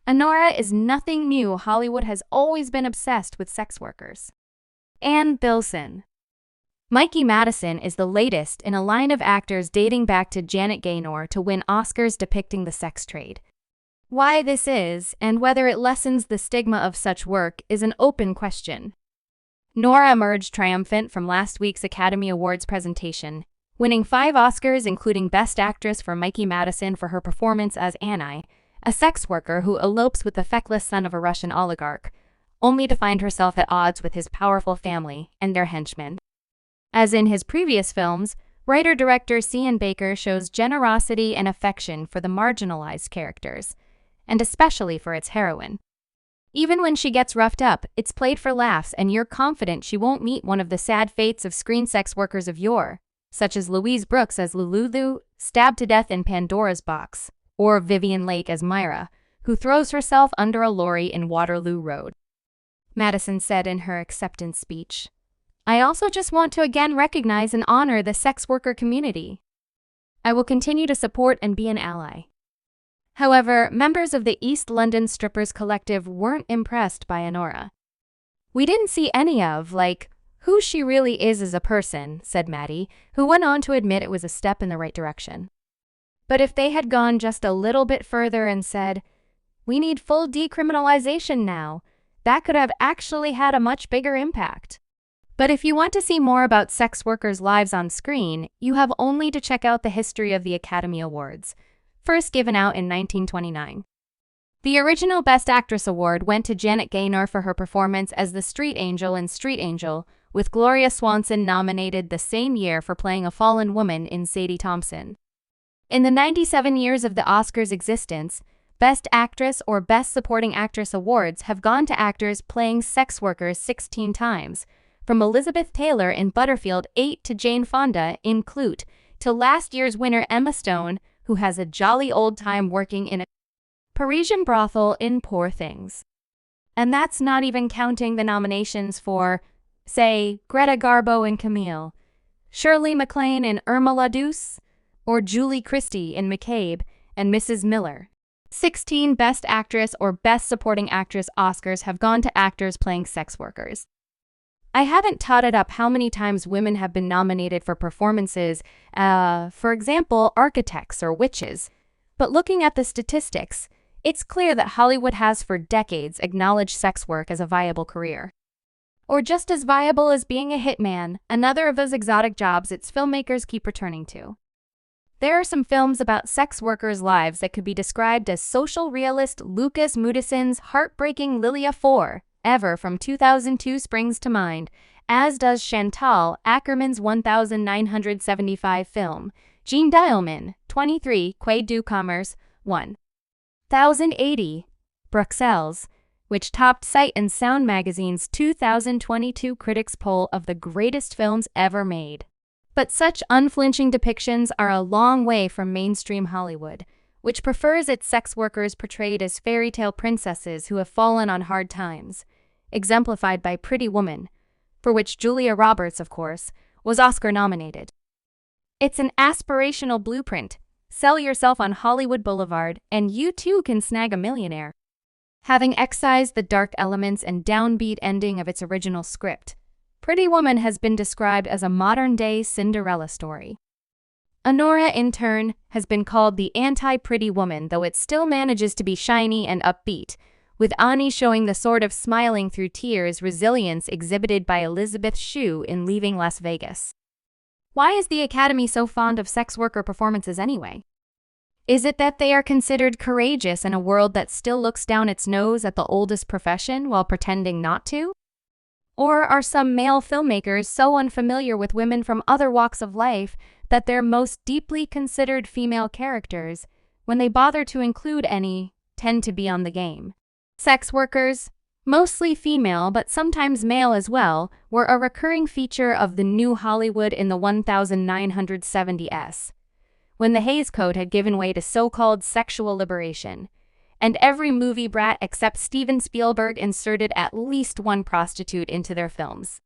Anora is nothing new. Hollywood has always been obsessed with sex workers. Ann Bilson. Mikey Madison is the latest in a line of actors dating back to Janet Gaynor to win Oscars depicting the sex trade. Why this is, and whether it lessens the stigma of such work, is an open question. Nora emerged triumphant from last week's Academy Awards presentation, winning 5 Oscars including Best Actress for Mikey Madison for her performance as Annie, a sex worker who elopes with the feckless son of a Russian oligarch, only to find herself at odds with his powerful family and their henchmen. As in his previous films, writer-director Cian Baker shows generosity and affection for the marginalized characters, and especially for its heroine. Even when she gets roughed up, it's played for laughs and you're confident she won't meet one of the sad fates of screen sex workers of yore, such as Louise Brooks as Lulu, stabbed to death in Pandora's Box, or Vivian Lake as Myra, who throws herself under a lorry in Waterloo Road. Madison said in her acceptance speech, "I also just want to again recognize and honor the sex worker community. I will continue to support and be an ally." However, members of the East London Strippers Collective weren't impressed by Anora. "We didn't see any of, who she really is as a person," said Maddie, who went on to admit it was a step in the right direction. But if they had gone just a little bit further and said, "We need full decriminalization now," that could have actually had a much bigger impact. But if you want to see more about sex workers' lives on screen, you have only to check out the history of the Academy Awards, first given out in 1929. The original Best Actress award went to Janet Gaynor for her performance as the Street Angel in Street Angel, with Gloria Swanson nominated the same year for playing a fallen woman in Sadie Thompson. In the 97 years of the Oscars' existence, Best Actress or Best Supporting Actress awards have gone to actors playing sex workers 16 times, from Elizabeth Taylor in Butterfield 8 to Jane Fonda in Clute, to last year's winner Emma Stone, who has a jolly old time working in a Parisian brothel in Poor Things. And that's not even counting the nominations for, say, Greta Garbo in Camille, Shirley MacLaine in Irma la Douce, or Julie Christie in McCabe and Mrs. Miller. 16 Best Actress or Best Supporting Actress Oscars have gone to actors playing sex workers. I haven't totted up how many times women have been nominated for performances, for example, architects or witches. But looking at the statistics, it's clear that Hollywood has for decades acknowledged sex work as a viable career. Or just as viable as being a hitman, another of those exotic jobs its filmmakers keep returning to. There are some films about sex workers' lives that could be described as social realist Lucas Moodyson's heartbreaking Lilia 4, Ever from 2002 springs to mind, as does Chantal Ackerman's 1975 film, Jean Dielman, 23, Quai du Commerce, 1080, Bruxelles, which topped Sight and Sound magazine's 2022 critics poll of the greatest films ever made. But such unflinching depictions are a long way from mainstream Hollywood, which prefers its sex workers portrayed as fairy tale princesses who have fallen on hard times, exemplified by Pretty Woman, for which Julia Roberts, of course, was Oscar nominated. It's an aspirational blueprint. Sell yourself on Hollywood Boulevard, and you too can snag a millionaire. Having excised the dark elements and downbeat ending of its original script, Pretty Woman has been described as a modern-day Cinderella story. Anora, in turn, has been called the anti-Pretty Woman, though it still manages to be shiny and upbeat, with Ani showing the sort of smiling through tears resilience exhibited by Elizabeth Shue in Leaving Las Vegas. Why is the Academy so fond of sex worker performances anyway? Is it that they are considered courageous in a world that still looks down its nose at the oldest profession while pretending not to? Or are some male filmmakers so unfamiliar with women from other walks of life that their most deeply considered female characters, when they bother to include any, tend to be on the game? Sex workers, mostly female but sometimes male as well, were a recurring feature of the new Hollywood in the 1970s, when the Hays Code had given way to so-called sexual liberation, and every movie brat except Steven Spielberg inserted at least one prostitute into their films.